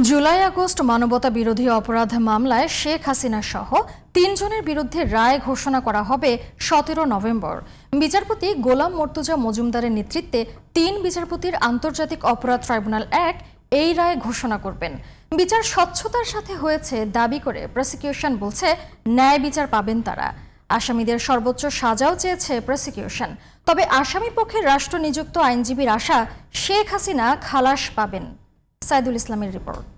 July August মানবতা বিরোধী অপরাধ মামলায় শেখ হাসিনা সহ ৩ জনের বিরুদ্ধে রায় ঘোষণা করা হবে ১৭ নভেম্বর। বিচারপতি গোলাম মর্তুজা মজুমদারের নেতৃত্বে ৩ বিচারপতির আন্তর্জাতিক অপরাধ ট্রাইব্যুনাল ১ এই রায় ঘোষণা করবেন। বিচার স্বচ্ছতার সাথে হয়েছে দাবি করে প্রসিকিউশন বলছে ন্যায় বিচার পাবেন তারা। আসামিদের সর্বোচ্চ সাজাও চেয়েছে প্রসিকিউশন। তবে আসামি পক্ষের রাষ্ট্র নিযুক্ত আইনজীবীর আশা শেখ হাসিনা খালাস পাবেন। সাইদুল ইসলামের রিপোর্ট।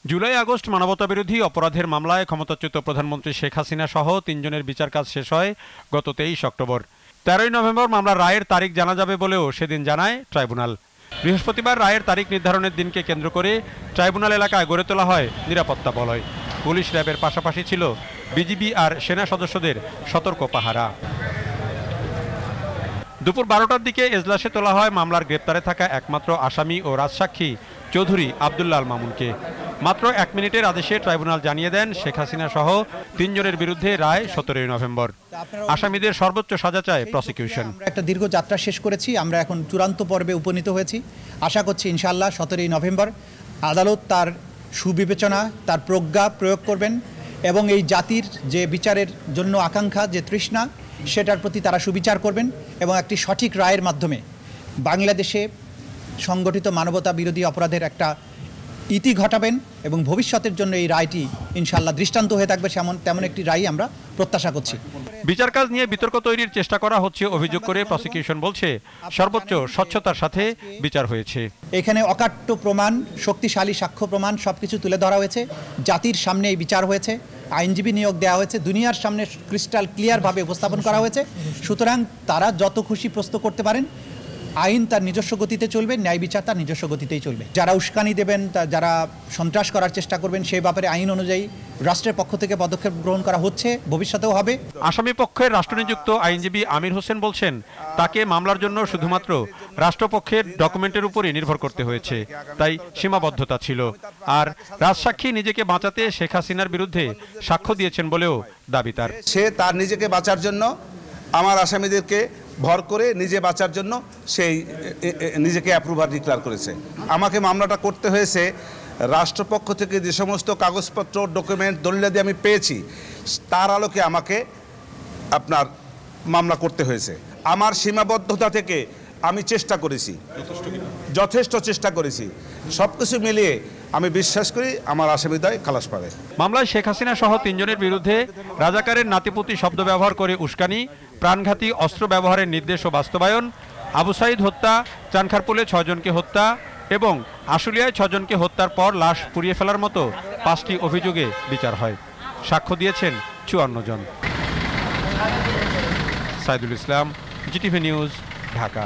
জুলাই আগস্ট মানবতা বিরোধী অপরাধের মামলায় ক্ষমতাচ্যুত প্রধানমন্ত্রী শেখ হাসিনা সহ ৩ জনের বিচার কাজ শেষ হয় গত ২৩ অক্টোবর। ১৩ নভেম্বর মামলার রায়ের তারিখ জানা যাবে বলেও সেদিন জানায় ট্রাইব্যুনাল। বৃহস্পতিবার রায়ের তারিখ নির্ধারণের দিনকে কেন্দ্র করে ট্রাইব্যুনাল এলাকায় গড়ে তোলা হয় নিরাপত্তা বলয়। পুলিশ র্যাবের পাশাপাশি ছিল বিজিবি আর সেনা সদস্যদের সতর্ক পাহারা। দুপুর ১২টার দিকে এজলাসে তোলা হয় মামলার গ্রেপ্তারে থাকা একমাত্র আসামি ও রাজসাক্ষী চৌধুরী আব্দুল্লাহ আল মামুনকে। মাত্র ১ মিনিটের আদেশে ট্রাইব্যুনাল জানিয়ে দেন শেখ হাসিনা সহ ৩ জনের বিরুদ্ধে রায় ১৭ নভেম্বর। আসামিদের সর্বোচ্চ সাজা চায় প্রসিকিউশন। আমরা একটা দীর্ঘ যাত্রা শেষ করেছি, আমরা এখন চূড়ান্ত পর্বে উপনীত হয়েছি। আশা করছি ইনশাআল্লাহ ১৭ নভেম্বর আদালত তার সুবিবেচনা, তার প্রজ্ঞা প্রয়োগ করবেন এবং এই জাতির যে বিচারের জন্য আকাঙ্ক্ষা, যে তৃষ্ণা, সেটার প্রতি তারা সুবিচার করবেন এবং একটি সঠিক রায়ের মাধ্যমে বাংলাদেশে সংগঠিত মানবতা বিরোধী অপরাধের একটা ইতি ঘটাবেন এবং ভবিষ্যতের জন্য এই রায়টি ইনশাআল্লাহ দৃষ্টান্ত হয়ে থাকবে তেমন একটি রায় আমরা প্রত্যাশা করছি। বিচার কাজ নিয়ে বিতর্ক তৈরির চেষ্টা করা হচ্ছে অভিযোগ করে প্রসিকিউশন বলছে সর্বোচ্চ স্বচ্ছতার সাথে বিচার হয়েছে। এখানে অকাট্য প্রমাণ, শক্তিশালী সাক্ষ্য প্রমাণ সবকিছু তুলে ধরা হয়েছে। জাতির সামনে এই বিচার হয়েছে, আইনজীবী নিয়োগ দেওয়া হয়েছে, দুনিয়ার সামনে ক্রিস্টাল ক্লিয়ারভাবে উপস্থাপন করা হয়েছে। সুতরাং তারা যত খুশি প্রশ্ন করতে পারেন, আইন তার নিজস্ব গতিতে চলবে, ন্যায় বিচার তার নিজস্ব গতিতেই চলবে। যারা উস্কানি দেবেন, যারা সন্ত্রাস করার চেষ্টা করবেন, সেই ব্যাপারে আইন অনুযায়ী রাষ্ট্রের পক্ষ থেকে পদক্ষেপ গ্রহণ করা হচ্ছে, ভবিষ্যতেও হবে। আসামি পক্ষের রাষ্ট্রনিযুক্ত আইনজীবী আমির হোসেন বলছেন তাকে মামলার জন্য শুধুমাত্র রাষ্ট্রপক্ষের ডকুমেন্টের উপরই নির্ভর করতে হয়েছে, তাই সীমাবদ্ধতা ছিল। আর রাজসাক্ষী নিজেকে বাঁচাতে শেখ হাসিনার বিরুদ্ধে সাক্ষ্য দিয়েছেন বলেও দাবি তার। সে তার নিজেকে বাঁচার জন্য আমার আসামিদেরকে ভর করে নিজে বাঁচার জন্য সেই নিজেকে অ্যাপ্রুভার ডিক্লেয়ার করেছে। আমাকে মামলাটা করতে হয়েছে রাষ্ট্রপক্ষ থেকে যে সমস্ত কাগজপত্র, ডকুমেন্ট, দলিলাদি আমি পেয়েছি, তার আলোকে আমাকে আপনার মামলা করতে হয়েছে। আমার সীমাবদ্ধতা থেকে আমি চেষ্টা করেছি, যথেষ্ট চেষ্টা করেছি। সব কিছু মিলিয়ে আমি বিশ্বাস করি আমার আসামিদ্বয় খালাস পাবে। মামলায় শেখ হাসিনা সহ ৩ জনের বিরুদ্ধে রাজাকারের নাতিপুতি শব্দ ব্যবহার করে উস্কানি, প্রাণঘাতী অস্ত্র ব্যবহারের নির্দেশ ও বাস্তবায়ন, আবু সাইদ হত্যা, চানখারপুলে ৬ জনকে হত্যা এবং আশুলিয়ায় ৬ জনকে হত্যার পর লাশ পুড়িয়ে ফেলার মতো ৫টি অভিযোগে বিচার হয়। সাক্ষ্য দিয়েছেন ৫৪ জন। Saidul Islam, GTV news, Dhaka.